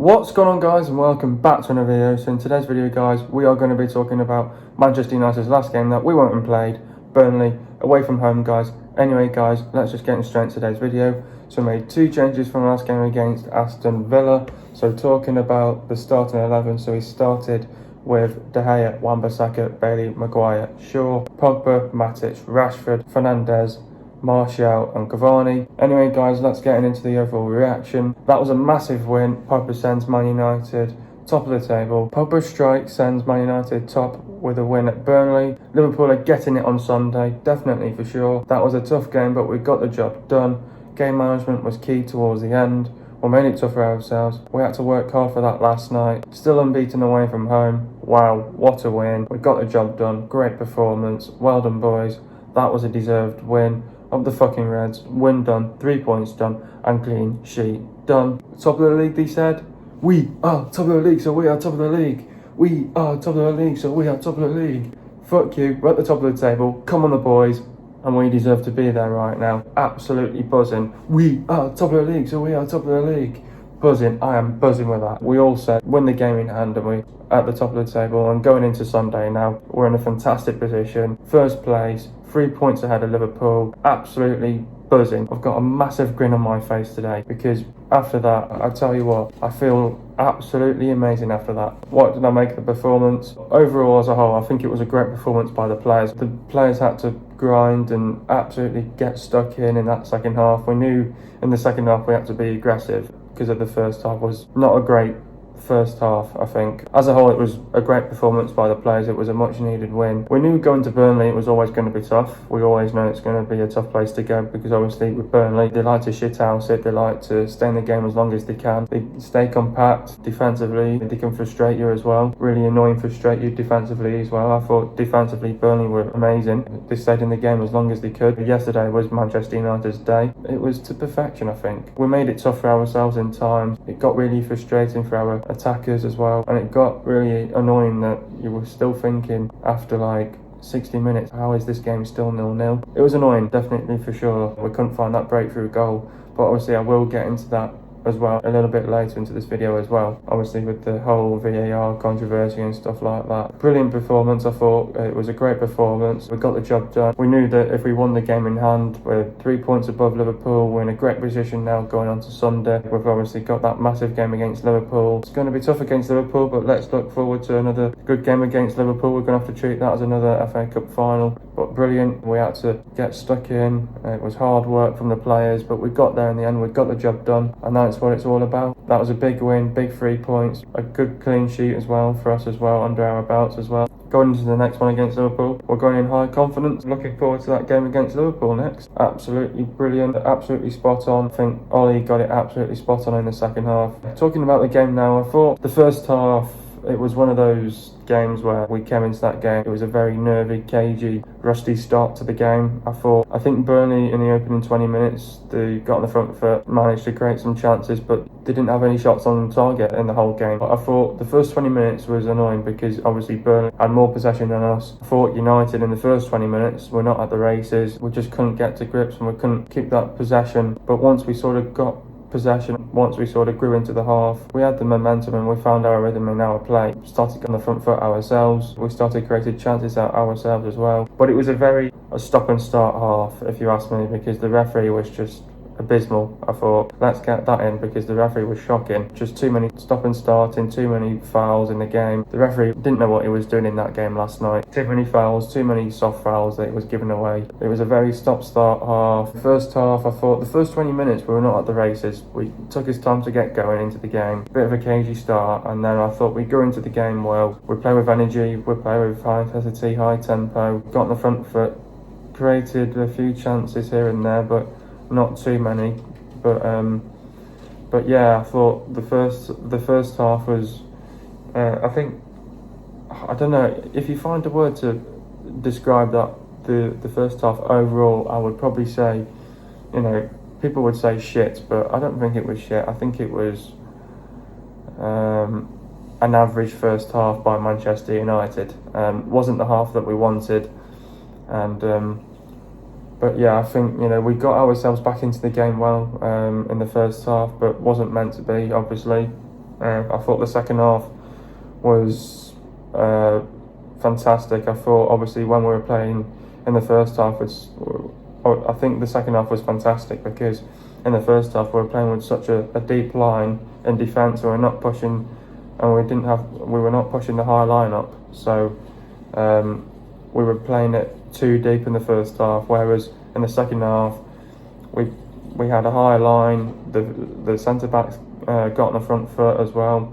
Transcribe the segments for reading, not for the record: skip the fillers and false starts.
What's going on, guys, and welcome back to another video. So in today's video, guys, we are going to be talking about Manchester United's last game that we went and played, Burnley, away from home, guys. Anyway, guys, let's just get straight into today's video. So we made two changes from last game against Aston Villa. So talking about the starting 11, so we started with De Gea, Wan-Bissaka, Bailey, Maguire, Shaw, Pogba, Matic, Rashford, Fernandes, Martial and Cavani. Anyway, guys, let's get into the overall reaction. That was a massive win. Pogba sends Man United top of the table. Pogba's strike sends Man United top with a win at Burnley. Liverpool are getting it on Sunday, definitely for sure. That was a tough game, but we got the job done. Game management was key towards the end. We made it tough for ourselves. We had to work hard for that last night. Still unbeaten away from home. Wow, what a win. We got the job done. Great performance. Well done, boys. That was a deserved win. Up the fucking Reds. Win done. 3 points done. And clean sheet done. Top of the league, they said. We are top of the league, so we are top of the league. We are top of the league, so we are top of the league. Fuck you. We're at the top of the table. Come on, the boys. And we deserve to be there right now. Absolutely buzzing. We are top of the league, so we are top of the league. Buzzing. I am buzzing with that. We all said win the game in hand, and we at the top of the table. And going into Sunday now, we're in a fantastic position. First place, 3 points ahead of Liverpool. Absolutely buzzing. I've got a massive grin on my face today because after that, I tell you what, I feel absolutely amazing after that. What did I make of the performance? Overall, as a whole, I think it was a great performance by the players. The players had to grind and absolutely get stuck in that second half. We knew in the second half we had to be aggressive because of the first half was not a great first half. I think as a whole it was a great performance by the players. It was a much needed win. We knew going to Burnley it was always going to be tough. We always know it's going to be a tough place to go because obviously with Burnley they like to shithouse it. They like to stay in the game as long as they can. They stay compact defensively. They can frustrate you as well, really annoying, frustrate you defensively as well. I thought defensively Burnley were amazing. They stayed in the game as long as they could. Yesterday was Manchester United's day. It was to perfection. I think we made it tough for ourselves in times. It got really frustrating for our attackers as well, and it got really annoying that you were still thinking after like 60 minutes, how is this game still 0-0? It was annoying, definitely, for sure. We couldn't find that breakthrough goal, but obviously I will get into that as well a little bit later into this video as well, obviously with the whole VAR controversy and stuff like that. Brilliant performance. I thought it was a great performance. We got the job done. We knew that if we won the game in hand, we're 3 points above Liverpool. We're in a great position now going on to Sunday. We've obviously got that massive game against Liverpool. It's going to be tough against Liverpool, but let's look forward to another good game against Liverpool. We're going to have to treat that as another FA Cup final, but brilliant. We had to get stuck in. It was hard work from the players, but we got there in the end. We got the job done, and that's what it's all about. That was a big win, big 3 points, a good clean sheet as well for us as well, under our belts as well. Going into the next one against Liverpool, we're going in high confidence. Looking forward to that game against Liverpool next. Absolutely brilliant, absolutely spot on. I think Ollie got it absolutely spot on in the second half. Talking about the game now, I thought the first half, it was one of those games where we came into that game. It was a very nervy, cagey, rusty start to the game. I think Burnley in the opening 20 minutes, they got on the front foot, managed to create some chances, but they didn't have any shots on target in the whole game. I thought the first 20 minutes was annoying because obviously Burnley had more possession than us. I thought United in the first 20 minutes were not at the races. We just couldn't get to grips and we couldn't keep that possession. But once we sort of got possession, once we sort of grew into the half, we had the momentum and we found our rhythm in our play. We started on the front foot ourselves. We started creating chances out ourselves as well. But it was a stop and start half, if you ask me, because the referee was just abysmal. I thought, let's get that in because the referee was shocking. Just too many stop and starting, too many fouls in the game. The referee didn't know what he was doing in that game last night. Too many fouls, too many soft fouls that he was giving away. It was a very stop-start half. First half, I thought the first 20 minutes we were not at the races. We took his time to get going into the game. Bit of a cagey start, and then I thought we'd go into the game well. We play with energy, we play with high intensity, high tempo, got on the front foot, created a few chances here and there, but not too many. But yeah, I thought the first half was I think, I don't know if you find a word to describe that, the first half overall, I would probably say, you know, people would say shit, but I don't think it was shit. I think it was an average first half by Manchester United. Wasn't the half that we wanted, and but yeah, I think, you know, we got ourselves back into the game well in the first half, but wasn't meant to be, obviously. I thought the second half was fantastic. I thought obviously when we were playing in the first half, I think the second half was fantastic because in the first half we were playing with such a deep line in defence. We were not pushing, and we were not pushing the high line up. So we were playing it too deep in the first half. Whereas in the second half, we had a high line. The centre backs got on the front foot as well,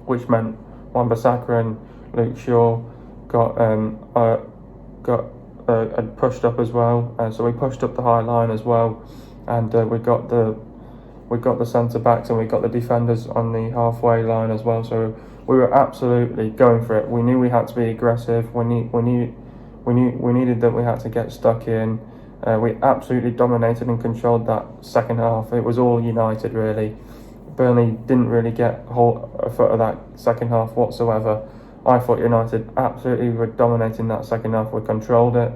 which meant Wan-Bissaka and Luke Shaw got pushed up as well. So we pushed up the high line as well, and we got the centre backs and we got the defenders on the halfway line as well. So we were absolutely going for it. We knew we had to be aggressive. We needed that. We had to get stuck in. We absolutely dominated and controlled that second half. It was all United really. Burnley didn't really get a foot of that second half whatsoever. I thought United absolutely were dominating that second half. We controlled it.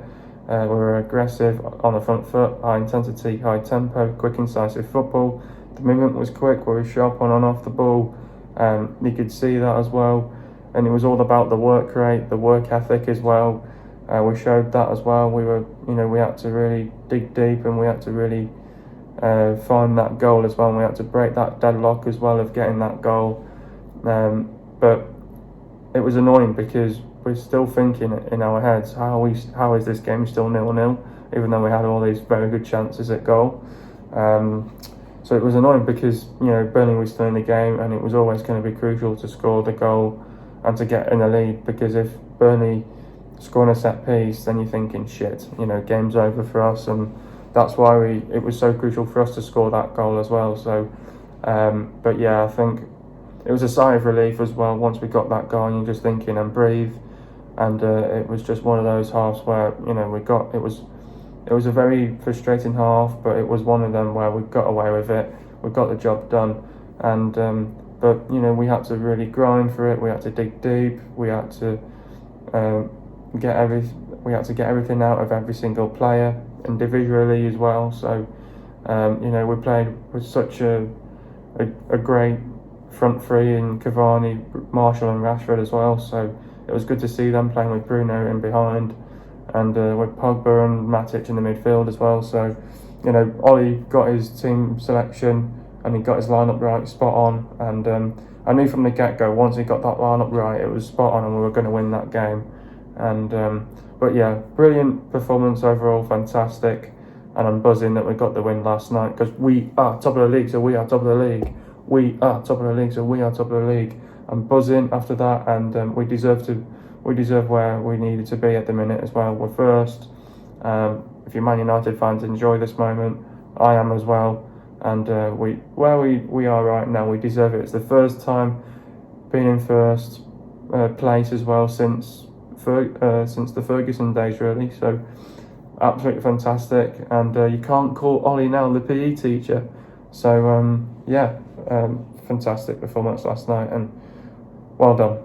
We were aggressive on the front foot, high intensity, high tempo, quick incisive football. The movement was quick. We were sharp on and off the ball. You could see that as well. And it was all about the work rate, the work ethic as well. We showed that as well. We had to really dig deep, and we had to really find that goal as well. And we had to break that deadlock as well of getting that goal. But it was annoying because we're still thinking in our heads, how is this game still 0-0, even though we had all these very good chances at goal. So it was annoying because Burnley was still in the game, and it was always going to be crucial to score the goal and to get in the lead, because if Burnley scoring a set piece, then you're thinking, shit, game's over for us. And that's why it was so crucial for us to score that goal as well. So but yeah, I think it was a sigh of relief as well once we got that goal, and you're just thinking and breathe. And it was just one of those halves where it was a very frustrating half, but it was one of them where we got away with it. We got the job done, and but we had to really grind for it. We had to dig deep. We had to get everything out of every single player individually as well. So we played with such a great front three in Cavani, Marshall and Rashford as well. So it was good to see them playing with Bruno in behind, and with Pogba and Matic in the midfield as well. So Ollie got his team selection and he got his lineup right, spot on. And I knew from the get-go, once he got that lineup right, it was spot on, and we were going to win that game. And but yeah, brilliant performance overall, fantastic. And I'm buzzing that we got the win last night, because we are top of the league, so we are top of the league. We are top of the league, so we are top of the league. I'm buzzing after that, and we deserve where we needed to be at the minute as well. We're first. If you're Man United fans, enjoy this moment. I am as well. And where we are right now, we deserve it. It's the first time being in first place as well since the Ferguson days, really. So absolutely fantastic. And you can't call Ollie now the PE teacher. So fantastic performance last night, and well done.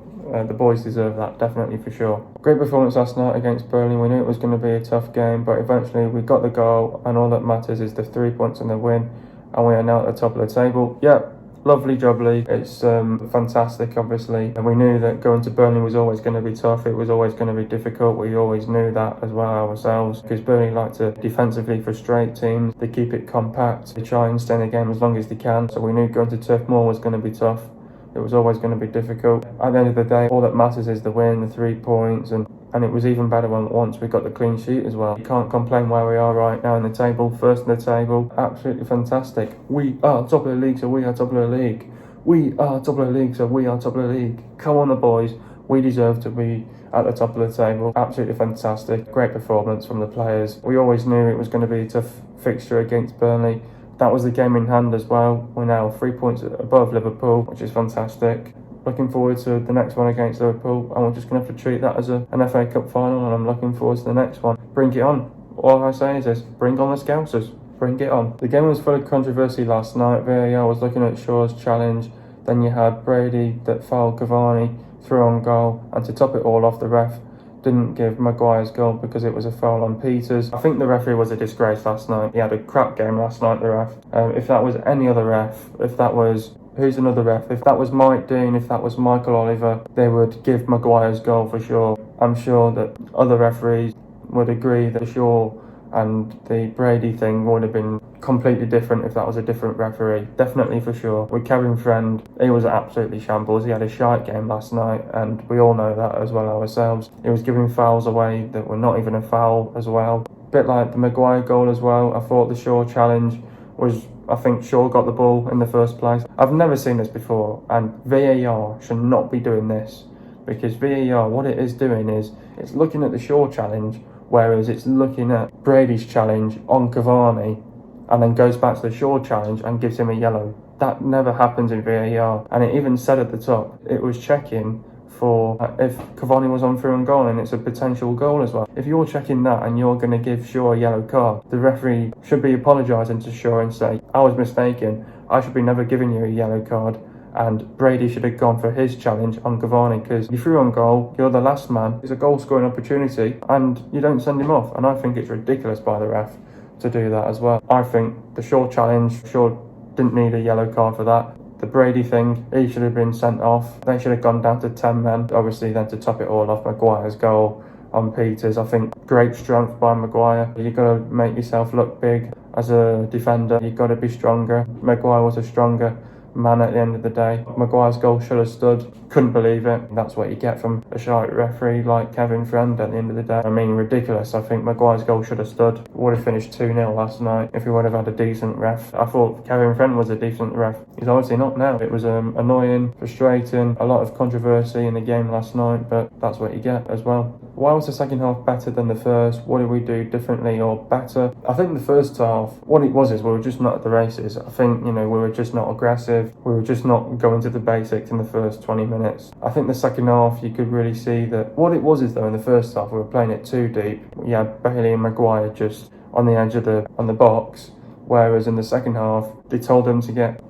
The boys deserve that, definitely, for sure. Great performance last night against Burnley. We knew it was going to be a tough game, but eventually we got the goal, and all that matters is the 3 points and the win, and we are now at the top of the table. Yeah, lovely job, Lee. It's fantastic, obviously, and we knew that going to Burnley was always going to be tough. It was always going to be difficult. We always knew that as well ourselves, because Burnley like to defensively frustrate teams. They keep it compact. They try and stay in the game as long as they can. So we knew going to Turf Moor was going to be tough. It was always going to be difficult. At the end of the day, all that matters is the win, the 3 points, and it was even better once we got the clean sheet as well. You can't complain where we are right now in the table, first in the table. Absolutely fantastic. We are top of the league, so we are top of the league. We are top of the league, so we are top of the league. Come on, the boys. We deserve to be at the top of the table. Absolutely fantastic. Great performance from the players. We always knew it was going to be a tough fixture against Burnley. That was the game in hand as well. We're now 3 points above Liverpool, which is fantastic. Looking forward to the next one against Liverpool, and we're just going to have to treat that as an FA Cup final, and I'm looking forward to the next one. Bring it on. All I say is this: bring on the Scousers. Bring it on. The game was full of controversy last night. VAR was looking at Shaw's challenge. Then you had Brady that fouled Cavani, threw on goal, and to top it all off, the ref didn't give Maguire's goal because it was a foul on Peters. I think the referee was a disgrace last night. He had a crap game last night, the ref. If that was any other ref, if that was who's another ref? If that was Mike Dean, if that was Michael Oliver, they would give Maguire's goal for sure. I'm sure that other referees would agree that Shaw and the Brady thing would have been completely different if that was a different referee. Definitely for sure. With Kevin Friend, he was absolutely shambles. He had a shite game last night, and we all know that as well ourselves. He was giving fouls away that were not even a foul as well. Bit like the Maguire goal as well. I thought the Shaw challenge was, I think Shaw got the ball in the first place. I've never seen this before, and VAR should not be doing this, because VAR, what it is doing is it's looking at the Shaw challenge, whereas it's looking at Brady's challenge on Cavani, and then goes back to the Shaw challenge and gives him a yellow. That never happens in VAR, and it even said at the top it was checking for if Cavani was on through and goal and it's a potential goal as well. If you're checking that and you're going to give Shaw a yellow card, the referee should be apologising to Shaw and say, I was mistaken, I should be never giving you a yellow card, and Brady should have gone for his challenge on Cavani, because you threw on goal, you're the last man, it's a goal scoring opportunity, and you don't send him off. And I think it's ridiculous by the ref to do that as well. I think the Shaw challenge, Shaw didn't need a yellow card for that. The Brady thing, he should have been sent off. They should have gone down to 10 men. Obviously, then to top it all off, Maguire's goal on Peters. I think great strength by Maguire. You've got to make yourself look big as a defender. You've got to be stronger. Maguire was a stronger man at the end of the day. Maguire's goal should have stood. Couldn't believe it. That's what you get from a shite referee like Kevin Friend at the end of the day. I mean, ridiculous. I think Maguire's goal should have stood. Would have finished 2-0 last night if he would have had a decent ref. I thought Kevin Friend was a decent ref. He's obviously not now. It was annoying, frustrating, a lot of controversy in the game last night, but that's what you get as well. Why was the second half better than the first? What did we do differently or better? I think the first half, what it was is we were just not at the races. I think, we were just not aggressive. We were just not going to the basics in the first 20 minutes. I think the second half, you could really see that what it was is, though, in the first half, we were playing it too deep. You had Bailey and Maguire just on the edge of the box, whereas in the second half, they told them to get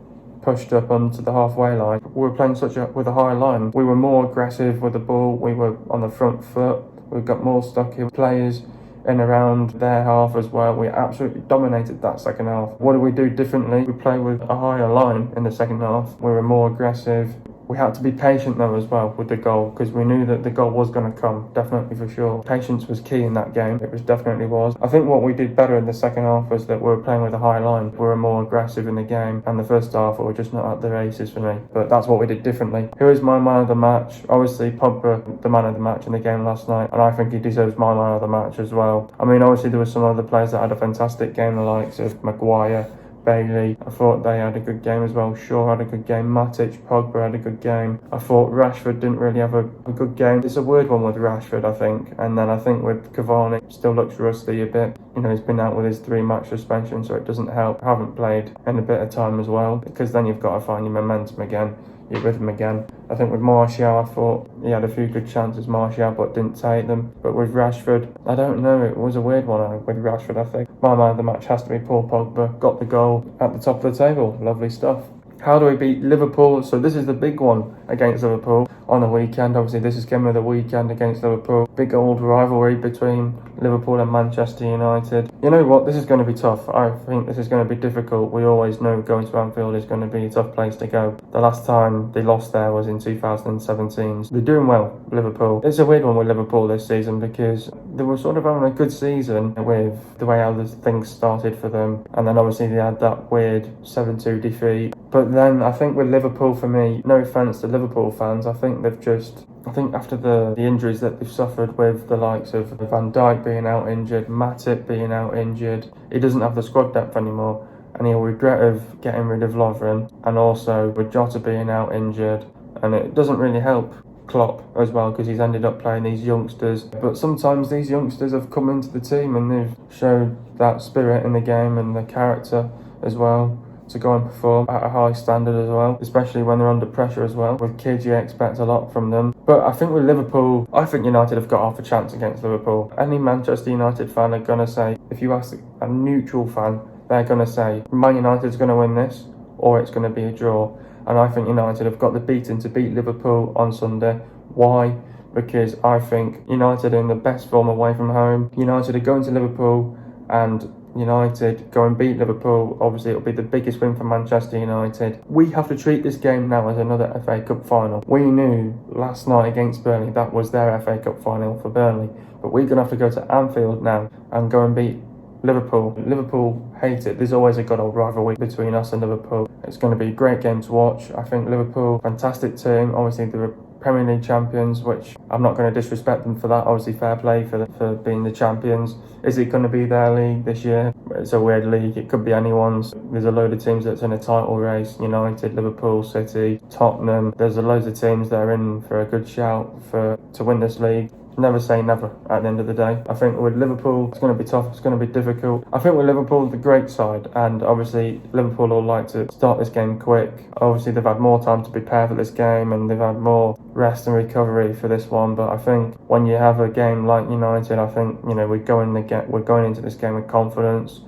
pushed up onto the halfway line. We were playing with a high line. We were more aggressive with the ball. We were on the front foot. We got more stuck in players in around their half as well. We absolutely dominated that second half. What did we do differently? We played with a higher line in the second half. We were more aggressive. We had to be patient though as well with the goal, because we knew that the goal was going to come, definitely for sure. Patience was key in that game. It definitely was. I think what we did better in the second half was that we were playing with a high line. We were more aggressive in the game, and the first half we were just not at the races for me. But that's what we did differently. Who is my man of the match? Obviously Pogba, the man of the match in the game last night, and I think he deserves my man of the match as well. I mean, obviously there were some other players that had a fantastic game, the likes of Maguire, Bailey. I thought they had a good game as well. Shaw had a good game. Matic, Pogba had a good game. I thought Rashford didn't really have a good game. It's a weird one with Rashford, I think. And then I think with Cavani, still looks rusty a bit. He's been out with his 3-match suspension, so it doesn't help. I haven't played in a bit of time as well, because then you've got to find your momentum again, your rhythm again. I think with Martial, I thought he had a few good chances, Martial, but didn't take them. But with Rashford, I don't know, it was a weird one with Rashford, I think. My man of the match has to be Paul Pogba. Got the goal at the top of the table. Lovely stuff. How do we beat Liverpool? So this is the big one against Liverpool on the weekend. Obviously, this is game of the weekend against Liverpool. Big old rivalry between Liverpool and Manchester United. You know what? This is going to be tough. I think this is going to be difficult. We always know going to Anfield is going to be a tough place to go. The last time they lost there was in 2017. They're doing well, Liverpool. It's a weird one with Liverpool this season, because they were sort of having a good season with the way how the things started for them. And then obviously they had that weird 7-2 defeat. But then I think with Liverpool, for me, no offence to Liverpool fans, I think after the injuries that they've suffered with the likes of Van Dijk being out injured, Matip being out injured, he doesn't have the squad depth anymore, and he'll regret of getting rid of Lovren, and also with Jota being out injured, and it doesn't really help Klopp as well, because he's ended up playing these youngsters. But sometimes these youngsters have come into the team and they've showed that spirit in the game and the character as well to go and perform at a high standard as well, especially when they're under pressure as well. With kids, you expect a lot from them. But I think with Liverpool, I think United have got half a chance against Liverpool. Any Manchester United fan are going to say, if you ask a neutral fan, they're going to say, Man United's going to win this, or it's going to be a draw. And I think United have got the beating to beat Liverpool on Sunday. Why? Because I think United are in the best form away from home. United are going to Liverpool, and United, go and beat Liverpool. Obviously, it'll be the biggest win for Manchester United. We have to treat this game now as another FA Cup final. We knew last night against Burnley that was their FA Cup final for Burnley, but we're going to have to go to Anfield now and go and beat Liverpool. Liverpool hate it. There's always a good old rivalry between us and Liverpool. It's going to be a great game to watch. I think Liverpool, fantastic team. Obviously, they're Premier League champions, which I'm not going to disrespect them for that. Obviously, fair play for being the champions. Is it going to be their league this year? It's a weird league. It could be anyone's. There's a load of teams that's in a title race. United, Liverpool, City, Tottenham. There's a loads of teams that are in for a good shout to win this league. Never say never at the end of the day. I think with Liverpool, it's going to be tough, it's going to be difficult. I think with Liverpool, the great side, and obviously Liverpool will like to start this game quick. Obviously they've had more time to prepare for this game and they've had more rest and recovery for this one, but I think when you have a game like United, I think, we're going into this game with confidence.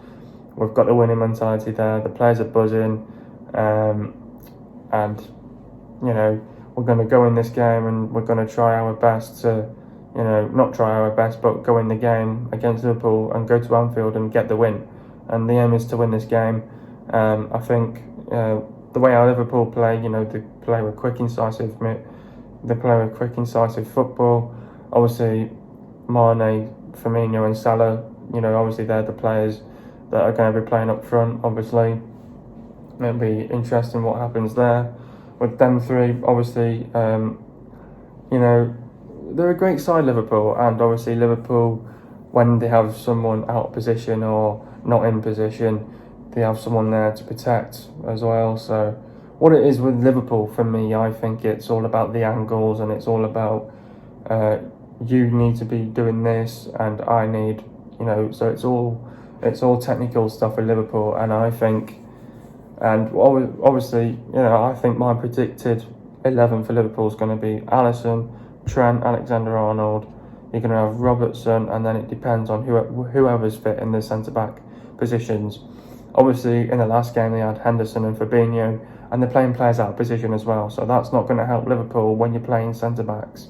We've got the winning mentality there, the players are buzzing, and we're going to go in this game and we're going to try our best to not try our best, but go in the game against Liverpool and go to Anfield and get the win. And the aim is to win this game. I think the way our Liverpool play, they play with quick, incisive football. Obviously, Mane, Firmino and Salah, obviously they're the players that are going to be playing up front, obviously. It'll be interesting what happens there. With them three, obviously, they're a great side, Liverpool, and obviously Liverpool, when they have someone out of position or not in position, they have someone there to protect as well. So what it is with Liverpool, for me, I think it's all about the angles, and it's all about you need to be doing this and I need, so it's all technical stuff with Liverpool. And I think, and obviously, I think my predicted 11 for Liverpool is going to be Alisson, Trent, Alexander-Arnold. You're going to have Robertson, and then it depends on whoever's fit in the centre-back positions. Obviously, in the last game, they had Henderson and Fabinho, and they're playing players out of position as well, so that's not going to help Liverpool when you're playing centre-backs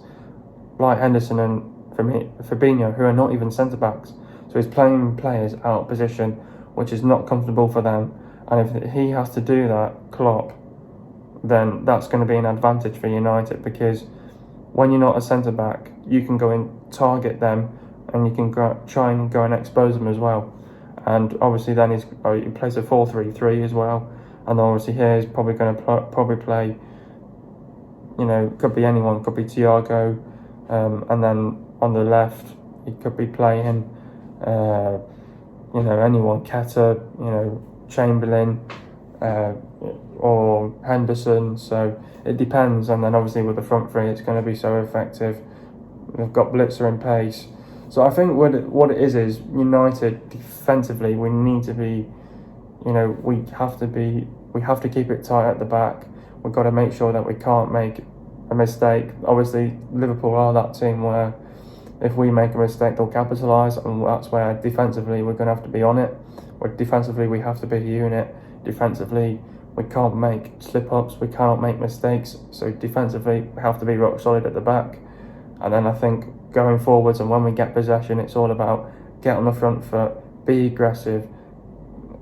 like Henderson and Fabinho, who are not even centre-backs. So he's playing players out of position, which is not comfortable for them, and if he has to do that, Klopp, then that's going to be an advantage for United, because when you're not a centre-back, you can go and target them, and you can try and go and expose them as well. And obviously then he plays a 4-3-3 as well. And obviously here he's probably going to probably play, could be anyone, could be Thiago. And then on the left, he could be playing, anyone, Keta, Chamberlain, or Henderson. So it depends. And then obviously with the front three, it's going to be so effective. They've got Blitzer and pace. So I think what it is United defensively, we need to be, we have to keep it tight at the back. We've got to make sure that we can't make a mistake. Obviously, Liverpool are that team where if we make a mistake, they'll capitalise, and that's where defensively we're going to have to be on it. Defensively, we have to be a unit. Defensively, we can't make slip-ups, we can't make mistakes. So defensively, we have to be rock solid at the back. And then I think going forwards, and when we get possession, it's all about get on the front foot, be aggressive,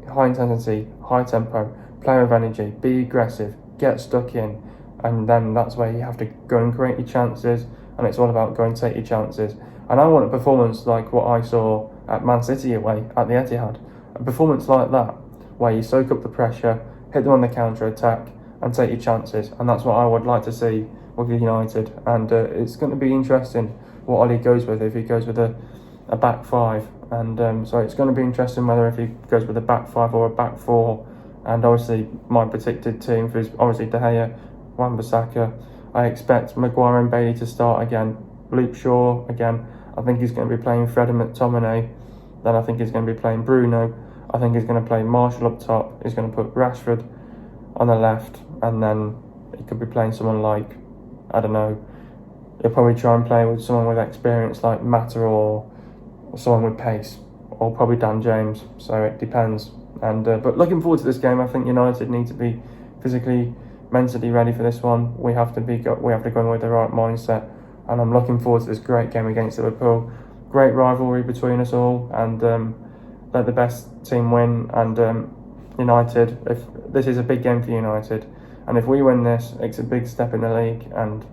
high intensity, high tempo, play with energy, be aggressive, get stuck in, and then that's where you have to go and create your chances, and it's all about go and take your chances. And I want a performance like what I saw at Man City away at the Etihad, a performance like that, where you soak up the pressure, hit them on the counter-attack, and take your chances, and that's what I would like to see with United. And it's going to be interesting what Ollie goes with, if he goes with a back five, and so it's going to be interesting whether if he goes with a back five or a back four. And obviously my predicted team is obviously De Gea, Wan-Bissaka. I expect Maguire and Bailey to start again. Luke Shaw again. I think he's going to be playing Fred and McTominay. Then I think he's going to be playing Bruno. I think he's going to play Marshall up top. He's going to put Rashford on the left, and then he could be playing someone like, I don't know, he'll probably try and play with someone with experience like Mata, or someone with pace, or probably Dan James. So it depends. And but looking forward to this game. I think United need to be physically, mentally ready for this one. We have to go in with the right mindset. And I'm looking forward to this great game against Liverpool. Great rivalry between us all, and let the best team win, and United, if this is a big game for United, and if we win this, it's a big step in the league, and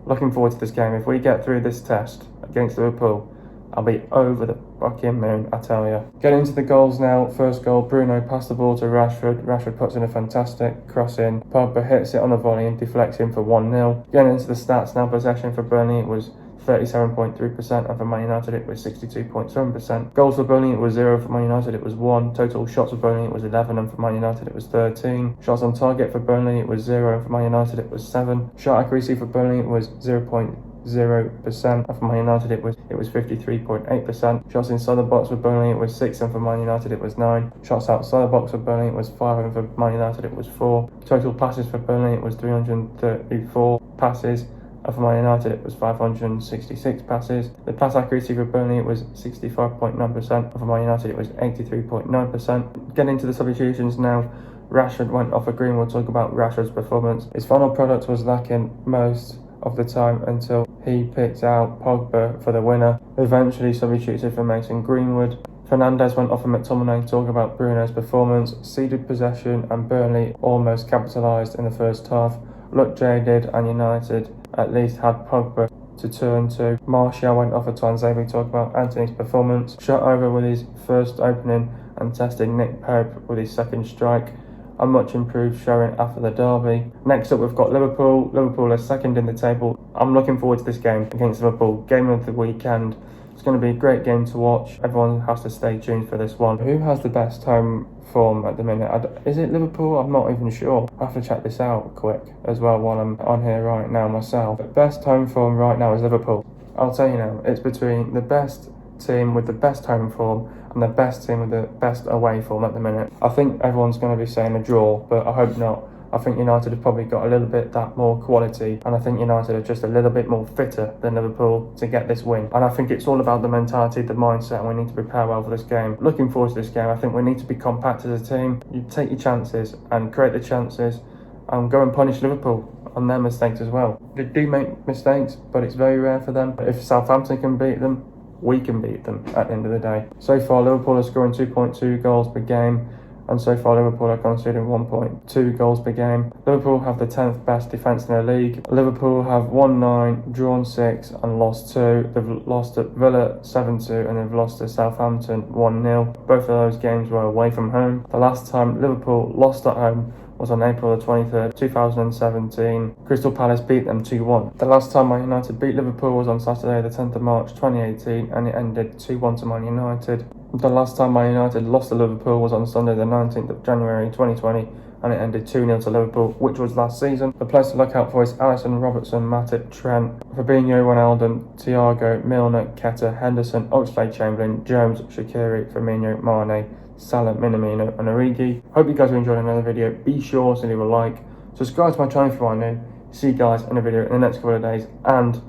looking forward to this game. If we get through this test against Liverpool, I'll be over the fucking moon, I tell you. Getting into the goals now. First goal, Bruno passed the ball to Rashford. Rashford puts in a fantastic cross in. Pogba hits it on the volley and deflects him for 1-0. Getting into the stats now. Possession for Burnley, it was 37.3%, and for Man United it was 62.7%. Goals for Burnley, it was 0, for Man United it was 1. Total shots for Burnley, it was 11, and for Man United it was 13. Shots on target for Burnley, it was 0, and for Man United it was 7. Shot accuracy for Burnley, it was 0.0%, and for Man United it was 53.8%. Shots inside the box for Burnley, it was 6, and for Man United it was 9. Shots outside the box for Burnley, it was 5, and for Man United it was 4. Total passes for Burnley, it was 334 passes, and for Man United it was 566 passes. The pass accuracy for Burnley, it was 65.9%, and for Man United it was 83.9%. Getting into the substitutions now. Rashford went off for Green. We'll talk about Rashford's performance. His final product was lacking most of the time until he picked out Pogba for the winner, eventually substituted for Mason Greenwood. Fernandes went off for McTominay. Talk about Bruno's performance. Ceded possession, and Burnley almost capitalised in the first half. Looked jaded, and United at least had Pogba to turn to. Martial went off for Tuanzebe. Talk about Anthony's performance. Shot over with his first opening and tested Nick Pope with his second strike. A much improved showing after the derby. Next up, we've got Liverpool. Liverpool are second in the table. I'm looking forward to this game against Liverpool. Game of the weekend. It's going to be a great game to watch. Everyone has to stay tuned for this one. Who has the best home form at the minute? Is it Liverpool? I'm not even sure. I have to check this out quick as well while I'm on here right now myself. But best home form right now is Liverpool. I'll tell you now, it's between the best team with the best home form and the best team with the best away form at the minute. I think everyone's going to be saying a draw, but I hope not. I think United have probably got a little bit that more quality, and I think United are just a little bit more fitter than Liverpool to get this win. And I think it's all about the mentality, the mindset, and we need to prepare well for this game. Looking forward to this game. I think we need to be compact as a team. You take your chances and create the chances and go and punish Liverpool on their mistakes as well. They do make mistakes, but it's very rare for them. If Southampton can beat them, we can beat them at the end of the day. So far, Liverpool are scoring 2.2 goals per game, and so far Liverpool are conceding 1.2 goals per game. Liverpool have the 10th best defence in the league. Liverpool have won 9, drawn 6 and lost 2. They've lost at Villa 7-2 and they've lost to Southampton 1-0. Both of those games were away from home. The last time Liverpool lost at home was on April the 23rd, 2017. Crystal Palace beat them 2-1. The last time Man United beat Liverpool was on Saturday the 10th of March 2018 and it ended 2-1 to Man United. The last time Man United lost to Liverpool was on Sunday the 19th of January 2020 and it ended 2-0 to Liverpool, which was last season. The players to look out for is Alisson, Robertson, Matip, Trent, Fabinho, Wijnaldum, Thiago, Milner, Keita, Henderson, Oxlade-Chamberlain, Jones, Shaqiri, Firmino, Mane, Salah, Minamino and Origi. Hope you guys have enjoyed another video. Be sure to leave a like, subscribe to my channel if you are new. See you guys in a video in the next couple of days, and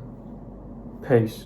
peace.